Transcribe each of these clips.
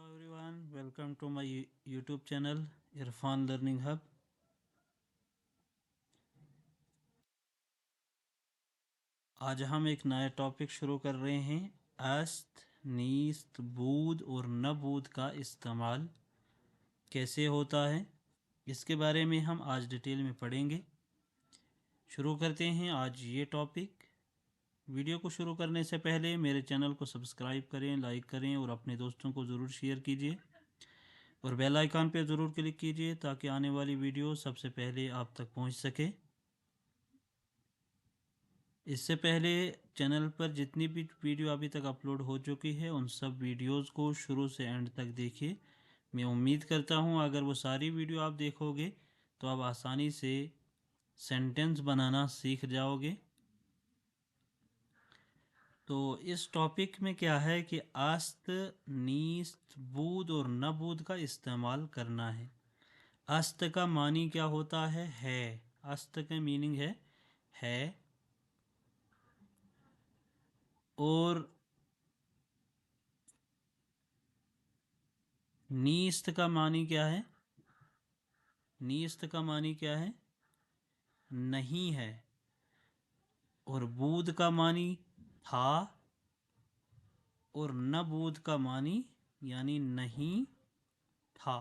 everyone, welcome to my YouTube channel Irfan Learning Hub. आज हम एक नया टॉपिक शुरू कर रहे हैं। अस्त, नीस्त, बूद और नबूद का इस्तेमाल कैसे होता है, इसके बारे में हम आज डिटेल में पढ़ेंगे। शुरू करते हैं आज ये टॉपिक। वीडियो को शुरू करने से पहले मेरे चैनल को सब्सक्राइब करें, लाइक करें और अपने दोस्तों को ज़रूर शेयर कीजिए और बेल आइकन पर ज़रूर क्लिक कीजिए ताकि आने वाली वीडियो सबसे पहले आप तक पहुंच सके। इससे पहले चैनल पर जितनी भी वीडियो अभी तक अपलोड हो चुकी है उन सब वीडियोस को शुरू से एंड तक देखिए। मैं उम्मीद करता हूं अगर वो सारी वीडियो आप देखोगे तो आप आसानी से सेंटेंस बनाना सीख जाओगे। तो इस टॉपिक में क्या है कि अस्त, नीस्त, बूद और नबूद का इस्तेमाल करना है। अस्त का मानी क्या होता है। अस्त का मीनिंग है और नीस्त का मानी क्या है। नीस्त का मानी क्या है, नहीं है। और बूद का मानी था और न बूद का मानी यानी नहीं था।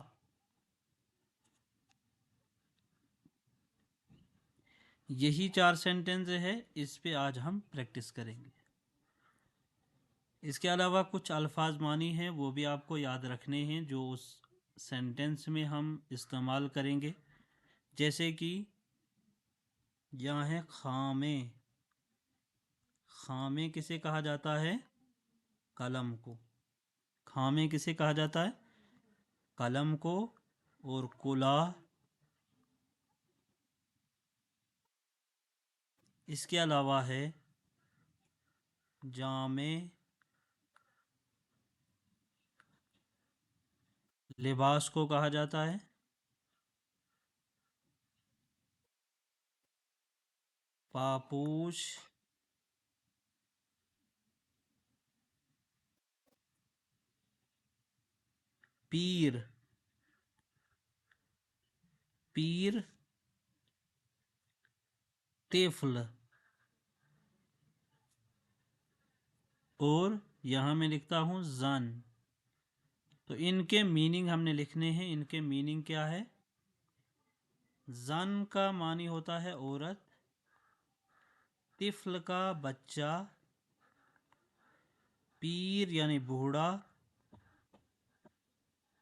यही 4 सेंटेंस है, इस पे आज हम प्रैक्टिस करेंगे। इसके अलावा कुछ अल्फाज मानी हैं वो भी आपको याद रखने हैं जो उस सेंटेंस में हम इस्तेमाल करेंगे। जैसे कि यहाँ है खामे। खामे किसे कहा जाता है, कलम को। खामे किसे कहा जाता है, कलम को। और कुलाह, इसके अलावा है जामे। लिबास को कहा जाता है पापूश। पीर, पीर तिफल। और यहां मैं लिखता हूं जन। तो इनके मीनिंग हमने लिखने हैं। इनके मीनिंग क्या है। जन का मानी होता है औरत, तिफल का बच्चा, पीर यानी बूढ़ा,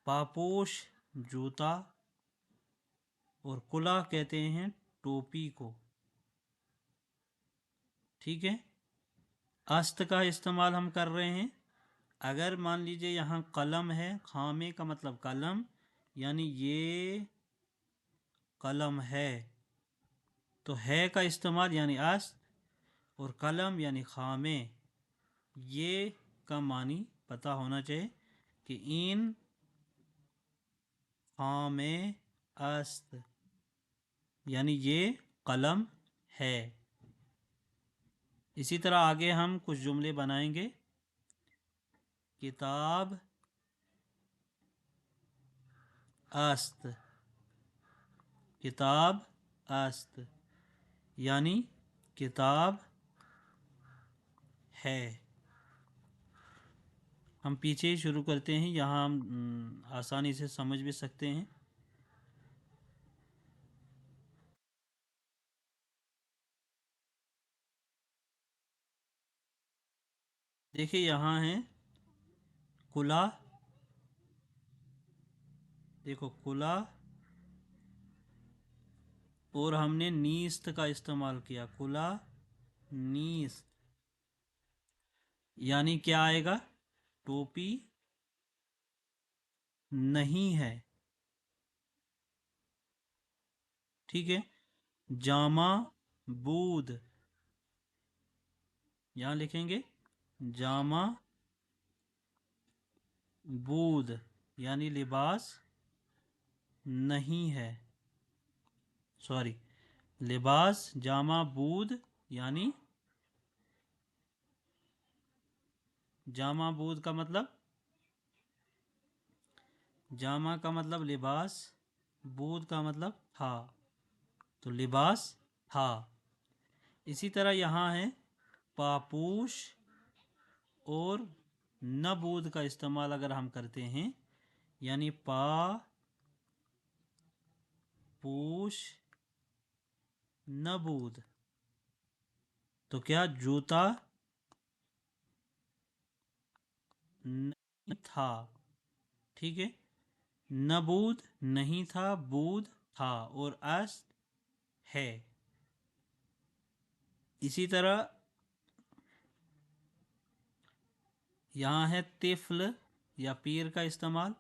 पापोश जूता, और कुला कहते हैं टोपी को। ठीक है। अस्त का इस्तेमाल हम कर रहे हैं। अगर मान लीजिए यहाँ कलम है, खामे का मतलब कलम, यानी ये कलम है, तो है का इस्तेमाल यानी अस्त, और कलम यानी खामे, ये का मानी पता होना चाहिए कि इन खामे अस्त, यानी ये कलम है। इसी तरह आगे हम कुछ जुमले बनाएंगे। किताब अस्त, किताब अस्त यानी किताब है। हम पीछे ही शुरू करते हैं, यहाँ हम आसानी से समझ भी सकते हैं। देखिए यहाँ है कुला। देखो कुला, और हमने नीस्त का इस्तेमाल किया, कुला नीस्त, यानी क्या आएगा, टोपी नहीं है। ठीक है। जामा बूद, यहां लिखेंगे जामा बूद यानी लिबास नहीं है। सॉरी, लिबास जामा बूद यानी, जामा बूद का मतलब जामा का मतलब लिबास, बूद का मतलब था, तो लिबास था। इसी तरह यहाँ है पापूश और नबूद का इस्तेमाल अगर हम करते हैं, यानी पा पूश नबूद, तो क्या जूता नहीं था। ठीक है, नबूद नहीं था, बूद था और अस्त है। इसी तरह यहाँ है तिफल या पीर का इस्तेमाल,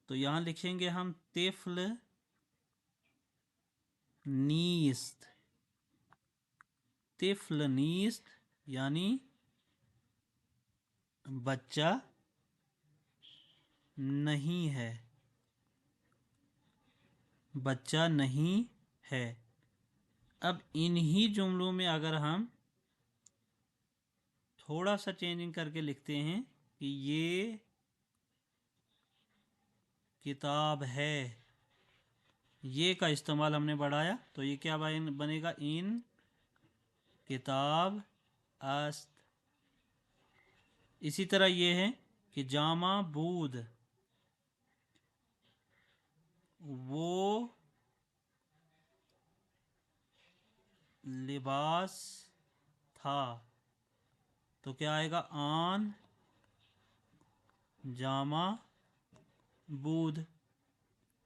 तो यहाँ लिखेंगे हम तिफल नीस्त। तिफल नीस्त यानी बच्चा नहीं है, बच्चा नहीं है। अब इन्हीं जुमलों में अगर हम थोड़ा सा चेंजिंग करके लिखते हैं कि ये किताब है, ये का इस्तेमाल हमने बढ़ाया, तो ये क्या बनेगा, इन किताब अस्त। इसी तरह ये है कि जामा बूद, वो लिबास था, तो क्या आएगा, आन जामा बूद।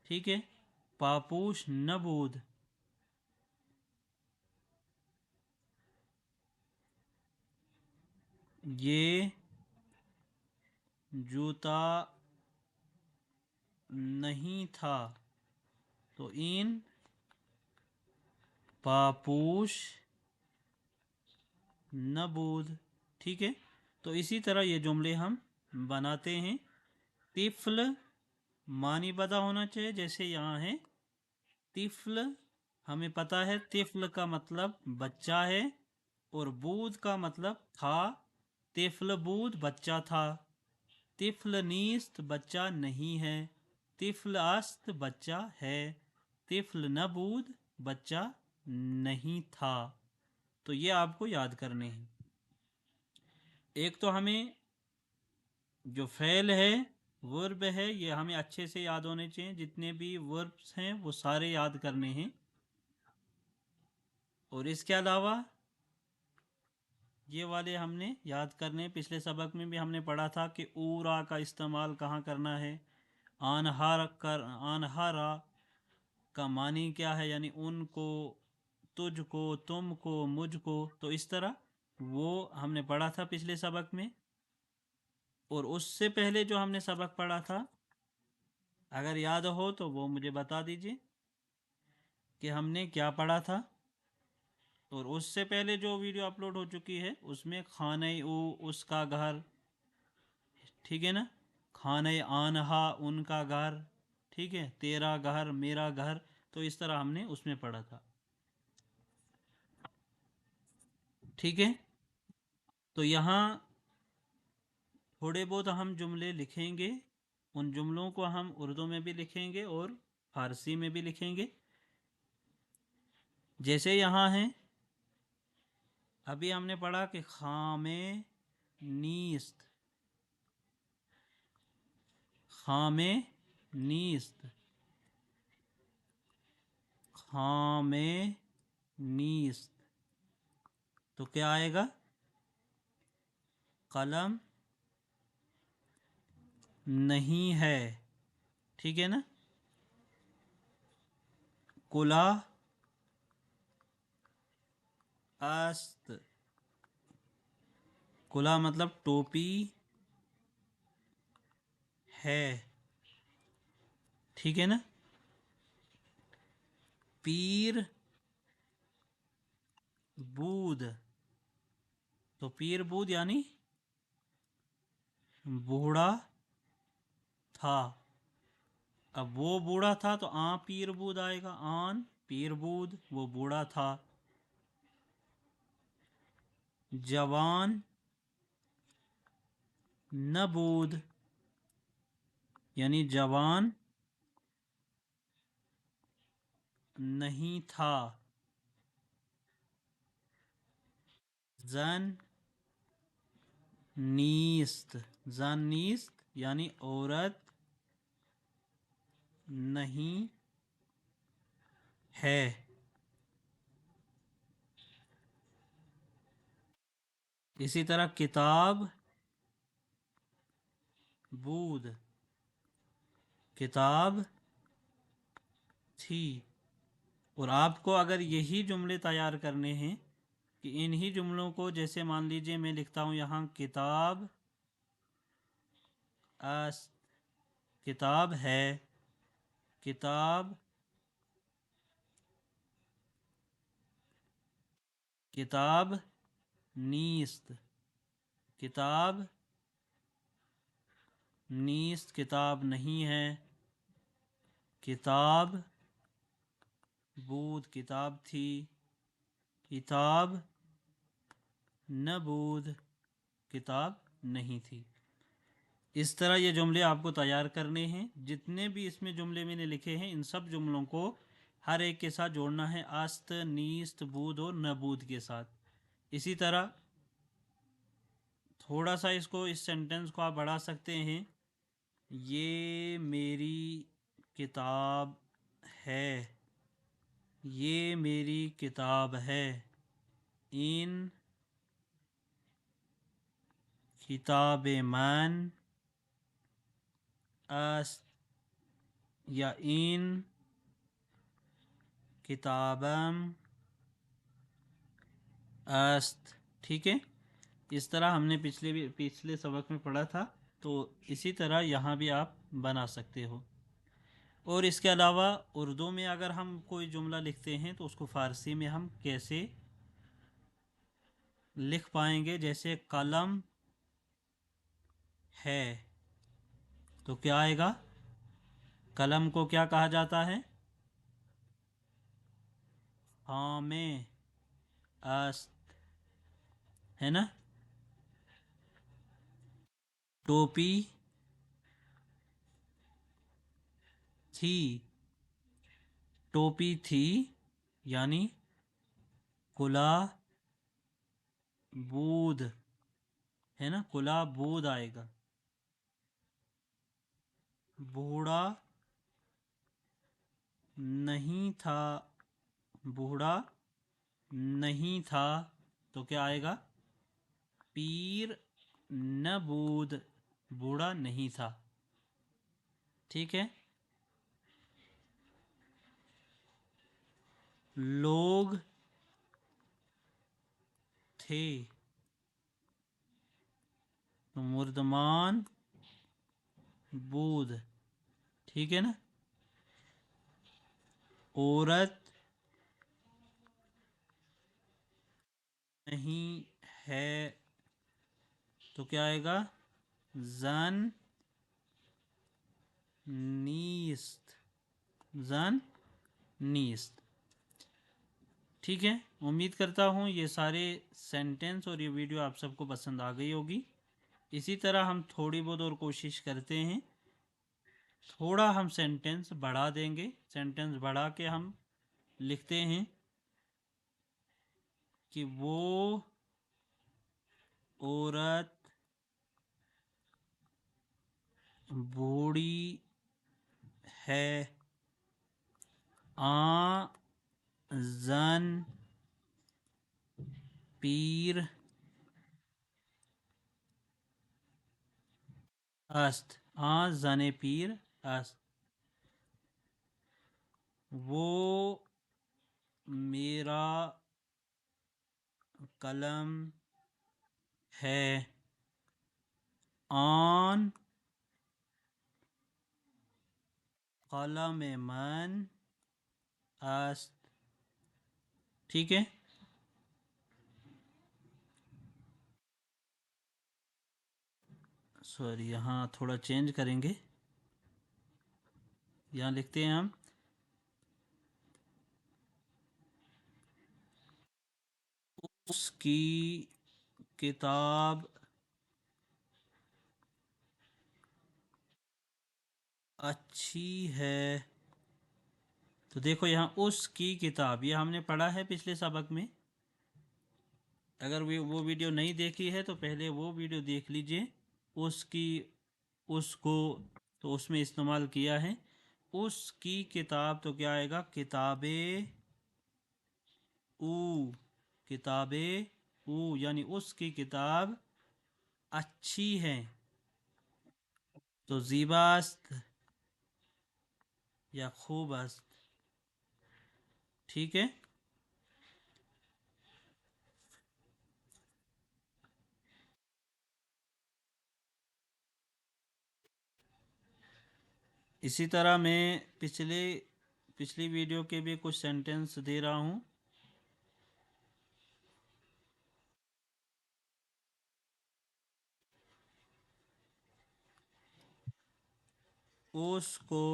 ठीक है, पापूश नबूद, ये जूता नहीं था, तो इन पापूश नबूद। ठीक है, तो इसी तरह ये जुमले हम बनाते हैं। तिफल मानी बदा होना चाहिए, जैसे यहाँ है तिफल, हमें पता है तिफल का मतलब बच्चा है, और बूद का मतलब था, तिफल बूद बच्चा था। तिफल नीस्त बच्चा नहीं है, तिफल अस्त बच्चा है, तिफल नबूद बच्चा नहीं था। तो ये आपको याद करने हैं। एक तो हमें जो फ़ेल है, वर्ब है, ये हमें अच्छे से याद होने चाहिए, जितने भी वर्ब्स हैं वो सारे याद करने हैं। और इसके अलावा ये वाले हमने याद करने, पिछले सबक में भी हमने पढ़ा था कि ऊरा का इस्तेमाल कहाँ करना है, आनहारा का मानी क्या है, यानी उनको, तुझको, तुमको, मुझको, तो इस तरह वो हमने पढ़ा था पिछले सबक में। और उससे पहले जो हमने सबक पढ़ा था, अगर याद हो तो वो मुझे बता दीजिए कि हमने क्या पढ़ा था। और उससे पहले जो वीडियो अपलोड हो चुकी है उसमें खाने ऊ उसका घर, ठीक है ना, खाने आनहा उनका घर, ठीक है, तेरा घर मेरा घर, तो इस तरह हमने उसमें पढ़ा था। ठीक है, तो यहाँ थोड़े बहुत हम जुमले लिखेंगे, उन जुमलों को हम उर्दू में भी लिखेंगे और फारसी में भी लिखेंगे। जैसे यहाँ है, अभी हमने पढ़ा कि खामे नीस्त, खामे नीस्त, खामे नीस्त, तो क्या आएगा, कलम नहीं है। ठीक है ना, कुला अस्त, कुला मतलब टोपी है। ठीक है ना, पीर बूद, तो पीर बूद यानी बूढ़ा था। अब वो बूढ़ा था तो आ पीर बूद आएगा, आन पीर बूद, वो बूढ़ा था। जवान नबूद यानी जवान नहीं था। जन नीस्त, जन नीस्त यानी औरत नहीं है। इसी तरह किताब बूद, किताब थी। और आपको अगर यही जुमले तैयार करने हैं कि इन्हीं जुमलों को, जैसे मान लीजिए मैं लिखता हूँ यहाँ किताब अस, किताब है, किताब, किताब नीस्त, किताब नीस्त किताब नहीं है, किताब बूद किताब थी, किताब न बूद किताब नहीं थी। इस तरह ये जुमले आपको तैयार करने हैं। जितने भी इसमें जुमले मैंने लिखे हैं इन सब जुमलों को हर एक के साथ जोड़ना है, आस्त, नीस्त, बूद और नबूद के साथ। इसी तरह थोड़ा सा इसको, इस सेंटेंस को आप बढ़ा सकते हैं। ये मेरी किताब है, ये मेरी किताब है, इन किताबे मन अस्त, या इन किताबम अस्त। ठीक है, इस तरह हमने पिछले सबक में पढ़ा था, तो इसी तरह यहाँ भी आप बना सकते हो। और इसके अलावा उर्दू में अगर हम कोई जुमला लिखते हैं तो उसको फ़ारसी में हम कैसे लिख पाएंगे। जैसे कलम है, तो क्या आएगा? कलम को क्या कहा जाता है? हाँ में अस्त, है ना। टोपी थी, टोपी थी यानी कुला बूद, है ना, कुला बूद आएगा। बूढ़ा नहीं था, बूढ़ा नहीं था, तो क्या आएगा? पीर न बूद, बूढ़ा नहीं था। ठीक है। लोग थे, तो मुर्दमान बूद, ठीक है ना। औरत नहीं है, तो क्या आएगा? जन नीस्त, जन नीस्त। ठीक है, उम्मीद करता हूँ ये सारे सेंटेंस और ये वीडियो आप सबको पसंद आ गई होगी। इसी तरह हम थोड़ी बहुत और कोशिश करते हैं, थोड़ा हम सेंटेंस बढ़ा देंगे। सेंटेंस बढ़ा के हम लिखते हैं कि वो औरत बूढ़ी है, आ जन पीर अस्त, आ जन पीर अस्त। वो मेरा कलम है, आन कलम मन अस्त। ठीक है, सॉरी यहाँ थोड़ा चेंज करेंगे। यहाँ लिखते हैं हम उसकी किताब अच्छी है। तो देखो यहाँ उसकी किताब, ये हमने पढ़ा है पिछले सबक में। अगर वो वीडियो नहीं देखी है तो पहले वो वीडियो देख लीजिए। उसकी, उसको, तो उसमें इस्तेमाल किया है। उसकी किताब तो क्या आएगा, किताबें ऊ, किताबें ऊ, यानी उसकी किताब अच्छी है। तो ज़ीबास्त या खूबस्त, ठीक है। इसी तरह मैं पिछली वीडियो के भी कुछ सेंटेंस दे रहा हूँ। उसको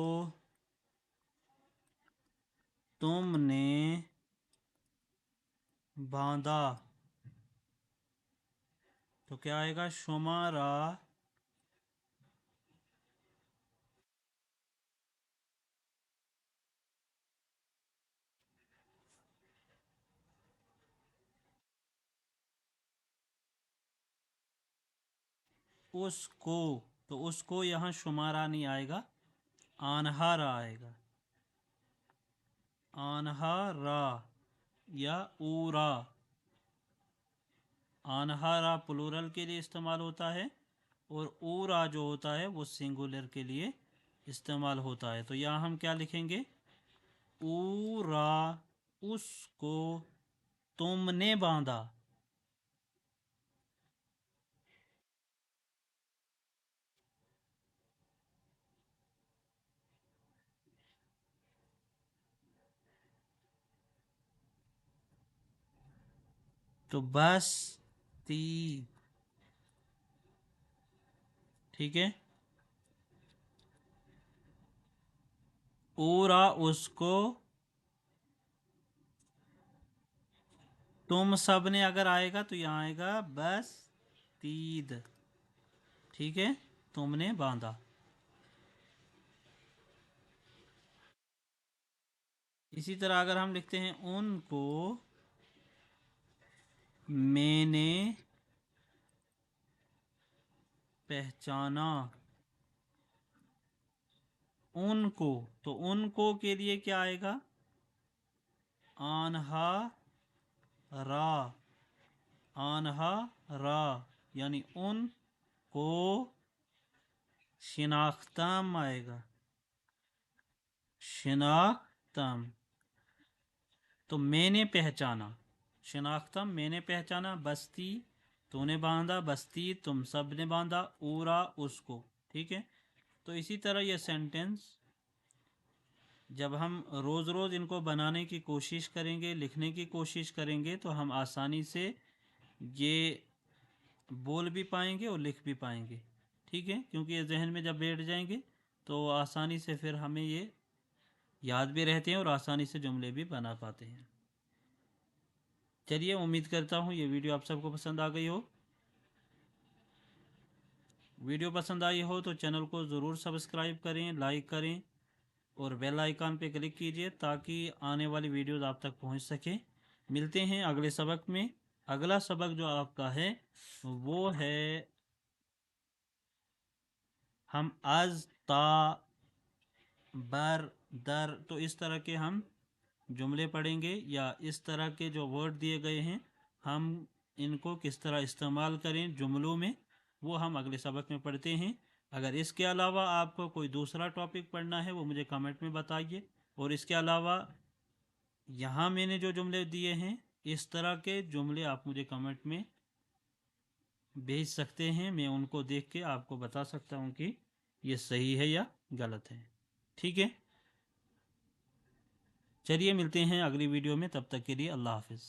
तुमने बांधा, तो क्या आएगा, शुमारा उसको। तो उसको यहाँ शुमारा नहीं आएगा, आन्हारा आएगा। आन्हारा या ऊरा। आन्हारा प्लूरल के लिए इस्तेमाल होता है और ऊरा जो होता है वो सिंगुलर के लिए इस्तेमाल होता है। तो यहाँ हम क्या लिखेंगे, ऊरा उसको तुमने बांधा। तो बस ती, ठीक है। ऊरा उसको, तुम सब ने अगर आएगा तो यहाँ आएगा बस तीद, ठीक है, तुमने बांधा। इसी तरह अगर हम लिखते हैं उनको मैंने पहचाना। उनको, तो उनको के लिए क्या आएगा, आन्हा रा, आन्हा रा, यानी उन को शिनाख्तम आएगा, शिनाख्तम। तो मैंने पहचाना, शिनाख्तम मैंने पहचाना, बस्ती तूने बांधा, बस्ती तुम सब ने बांधा, ऊरा उसको, ठीक है। तो इसी तरह ये सेंटेंस जब हम रोज़ रोज़ इनको बनाने की कोशिश करेंगे, लिखने की कोशिश करेंगे, तो हम आसानी से ये बोल भी पाएंगे और लिख भी पाएंगे, ठीक है। क्योंकि ये जहन में जब बैठ जाएंगे तो आसानी से फिर हमें ये याद भी रहते हैं और आसानी से जुमले भी बना पाते हैं। चलिए, उम्मीद करता हूँ ये वीडियो आप सबको पसंद आ गई हो। वीडियो पसंद आई हो तो चैनल को ज़रूर सब्सक्राइब करें, लाइक करें और बेल आइकन पे क्लिक कीजिए ताकि आने वाली वीडियोस आप तक पहुंच सके। मिलते हैं अगले सबक में। अगला सबक जो आपका है वो है, हम आज, ता, बर, दर, तो इस तरह के हम जुमले पढ़ेंगे, या इस तरह के जो वर्ड दिए गए हैं हम इनको किस तरह इस्तेमाल करें जुमलों में, वो हम अगले सबक में पढ़ते हैं। अगर इसके अलावा आपको कोई दूसरा टॉपिक पढ़ना है वो मुझे कमेंट में बताइए। और इसके अलावा यहाँ मैंने जो जुमले दिए हैं इस तरह के जुमले आप मुझे कमेंट में भेज सकते हैं, मैं उनको देख के आपको बता सकता हूँ कि ये सही है या गलत है, ठीक है। चलिए, मिलते हैं अगली वीडियो में, तब तक के लिए अल्लाह हाफिज़।